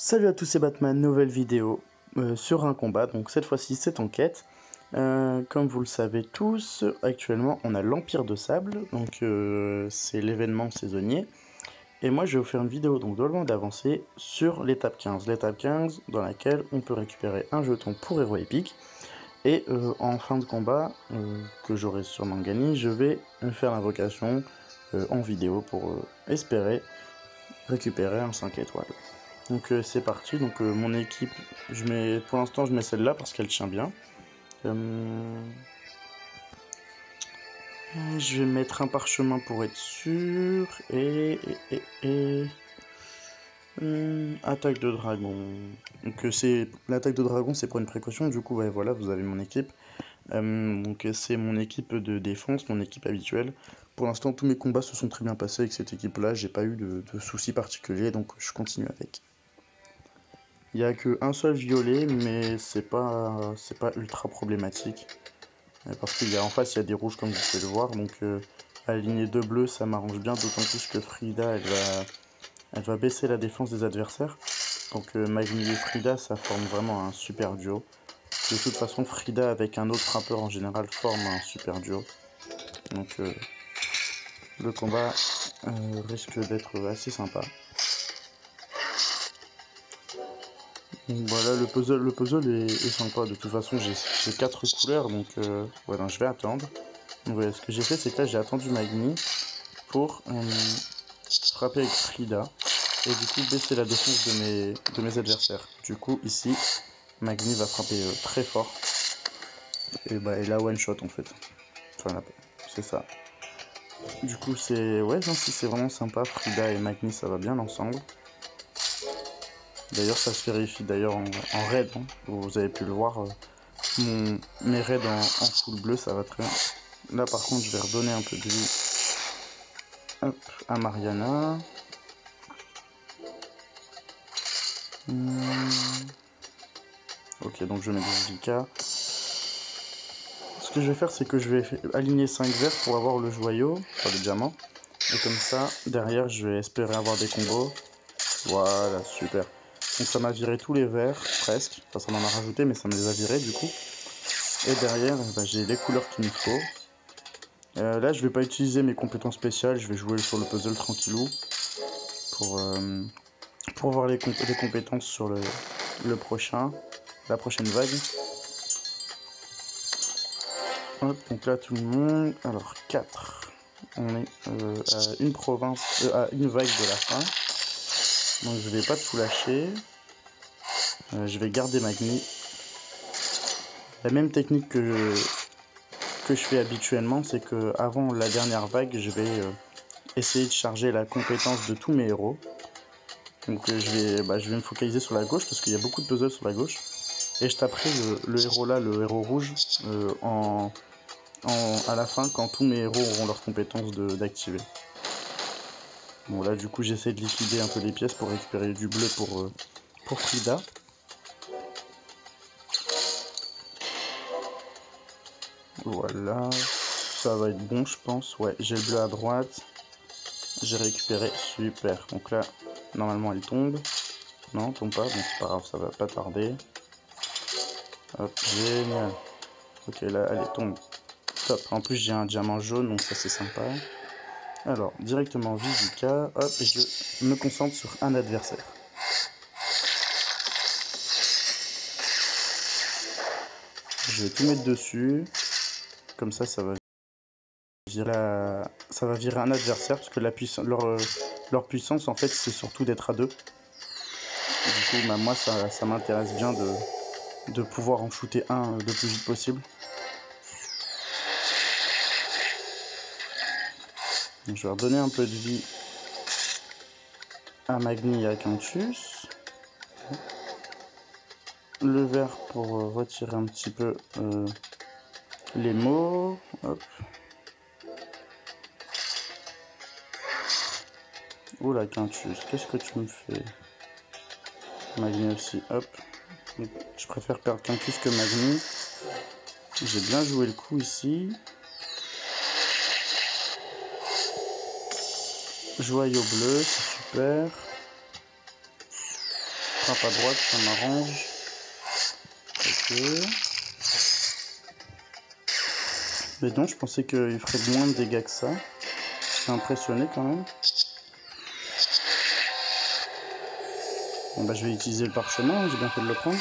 Salut à tous, c'est Batman, nouvelle vidéo sur un combat, donc cette fois-ci c'est en quête. Comme vous le savez tous, actuellement on a l'Empire de Sable, donc c'est l'événement saisonnier. Et moi je vais vous faire une vidéo donc Dolman d'avancer sur l'étape 15. L'étape 15 dans laquelle on peut récupérer un jeton pour héros épique. Et en fin de combat, que j'aurai sûrement gagné, je vais faire l'invocation en vidéo pour espérer récupérer un 5 étoiles. Donc c'est parti, donc mon équipe, pour l'instant je mets celle-là parce qu'elle tient bien. Je vais mettre un parchemin pour être sûr, attaque de dragon. Donc l'attaque de dragon c'est pour une précaution, du coup ouais, voilà, vous avez mon équipe. Donc c'est mon équipe de défense, mon équipe habituelle. Pour l'instant tous mes combats se sont très bien passés avec cette équipe-là, j'ai pas eu de soucis particuliers, donc je continue avec. Il n'y a qu'un seul violet, mais c'est pas ultra problématique. Parce qu'en face, il y a des rouges comme vous pouvez le voir. Donc aligner deux bleus, ça m'arrange bien. D'autant plus que Frida, elle va baisser la défense des adversaires. Donc Magni et Frida, ça forme vraiment un super duo. De toute façon, Frida avec un autre frappeur en général forme un super duo. Donc le combat risque d'être assez sympa. Donc voilà, le puzzle est sympa. De toute façon, j'ai 4 couleurs, donc voilà, je vais attendre. Donc voilà, ce que j'ai fait, c'est que là, j'ai attendu Magni pour frapper avec Frida et du coup baisser la défense de mes adversaires. Du coup, ici, Magni va frapper très fort et bah, il a one shot en fait. Enfin, c'est ça. Du coup, c'est c'est vraiment sympa. Frida et Magni, ça va bien ensemble. D'ailleurs, ça se vérifie d'ailleurs en raid. Hein. Vous avez pu le voir. Mes raids en full bleu, ça va très bien. Là, par contre, je vais redonner un peu de vie à Mariana. Ok, donc je mets des JK. Ce que je vais faire, c'est que je vais aligner 5 verres pour avoir le joyau, enfin le diamant. Et comme ça, derrière, je vais espérer avoir des combos. Voilà, super. Donc ça m'a viré tous les verres, presque. Enfin, ça m'en a rajouté, mais ça me les a virés du coup. Et derrière, bah, j'ai les couleurs qu'il me faut. Là, je vais pas utiliser mes compétences spéciales. Je vais jouer sur le puzzle tranquillou. Pour voir les compétences sur la prochaine vague. Hop, donc là tout le monde. Alors 4. On est à une province, à une vague de la fin. Donc je vais pas tout lâcher. Je vais garder Magni. La même technique que je fais habituellement, c'est que avant la dernière vague, je vais essayer de charger la compétence de tous mes héros. Donc je vais me focaliser sur la gauche parce qu'il y a beaucoup de puzzles sur la gauche. Et je taperai le héros là, le héros rouge, à la fin quand tous mes héros auront leurs compétences d'activer. Bon là du coup j'essaie de liquider un peu les pièces pour récupérer du bleu pour Frida. Voilà, ça va être bon je pense. Ouais, j'ai le bleu à droite. J'ai récupéré, super. Donc là, normalement elle tombe. Non, tombe pas, bon c'est pas grave, ça va pas tarder. Hop, génial. Ok, là, allez, tombe. Top, en plus j'ai un diamant jaune, donc ça c'est sympa. Alors, directement Vizika, hop, et je me concentre sur un adversaire. Je vais tout mettre dessus. Comme ça, ça va virer un adversaire, parce que leur puissance, en fait, c'est surtout d'être à deux. Du coup, bah, moi, ça m'intéresse bien de pouvoir en shooter un le plus vite possible. Donc, je vais redonner un peu de vie à Magni et à Quintus. Le vert pour retirer un petit peu les mots. Hop. Oula Quintus, qu'est-ce que tu me fais? Magni aussi, hop. Je préfère perdre Quintus que Magni. J'ai bien joué le coup ici. Joyau bleu, c'est super. frappe à droite, ça m'arrange. Ok. Mais non, je pensais qu'il ferait moins de dégâts que ça. Je suis impressionné quand même. Bon bah je vais utiliser le parchemin, j'ai bien fait de le prendre.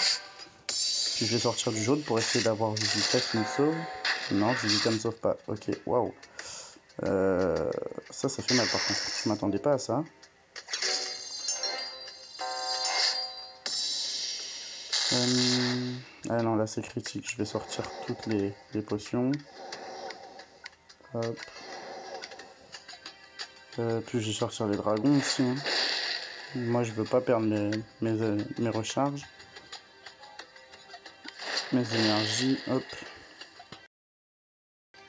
Puis je vais sortir du jaune pour essayer d'avoir Jujutsu qui me sauve. Non, Jujutsu me sauve pas. Ok, waouh. Ça fait mal par contre. Je m'attendais pas à ça. Ah non, là c'est critique. Je vais sortir toutes les potions. Hop. Puis je vais sortir les dragons aussi. Hein. Moi je veux pas perdre mes recharges. Mes énergies. Hop.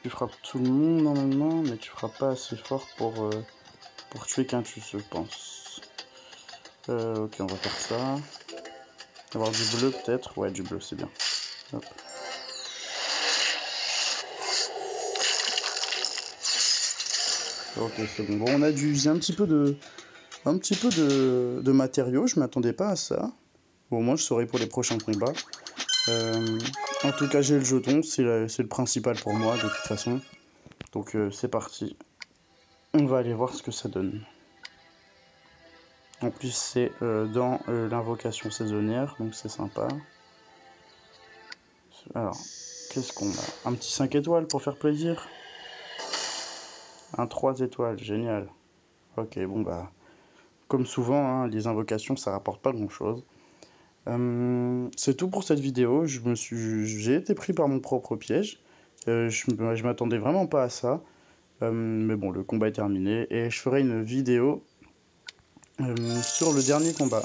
Tu frappes tout le monde normalement, mais tu frappes pas assez fort pour tuer Quintus, je pense. Ok, on va faire ça. Avoir du bleu peut-être. Ouais, du bleu, c'est bien. Hop. Ok, c'est bon. Bon, on a dû user un petit peu de matériaux. Je m'attendais pas à ça. Bon, moi, je saurai pour les prochains combats. En tout cas, j'ai le jeton. C'est le principal pour moi, de toute façon. Donc, c'est parti. On va aller voir ce que ça donne. En plus, c'est dans l'invocation saisonnière, donc c'est sympa. Alors, qu'est-ce qu'on a? Un petit 5 étoiles pour faire plaisir. Un 3 étoiles, génial. Ok, bon bah, comme souvent, hein, les invocations, ça rapporte pas grand-chose. C'est tout pour cette vidéo. J'ai été pris par mon propre piège. Je m'attendais vraiment pas à ça. Mais bon, le combat est terminé et je ferai une vidéo sur le dernier combat.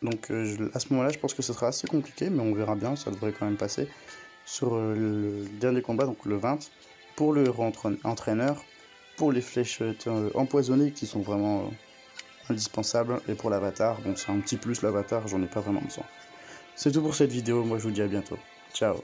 Donc à ce moment-là, je pense que ce sera assez compliqué, mais on verra bien, ça devrait quand même passer. Sur le dernier combat, donc le 20, pour le entraîneur, pour les flèches empoisonnées qui sont vraiment indispensables, et pour l'avatar, bon c'est un petit plus l'avatar, j'en ai pas vraiment besoin. C'est tout pour cette vidéo, moi je vous dis à bientôt. Ciao.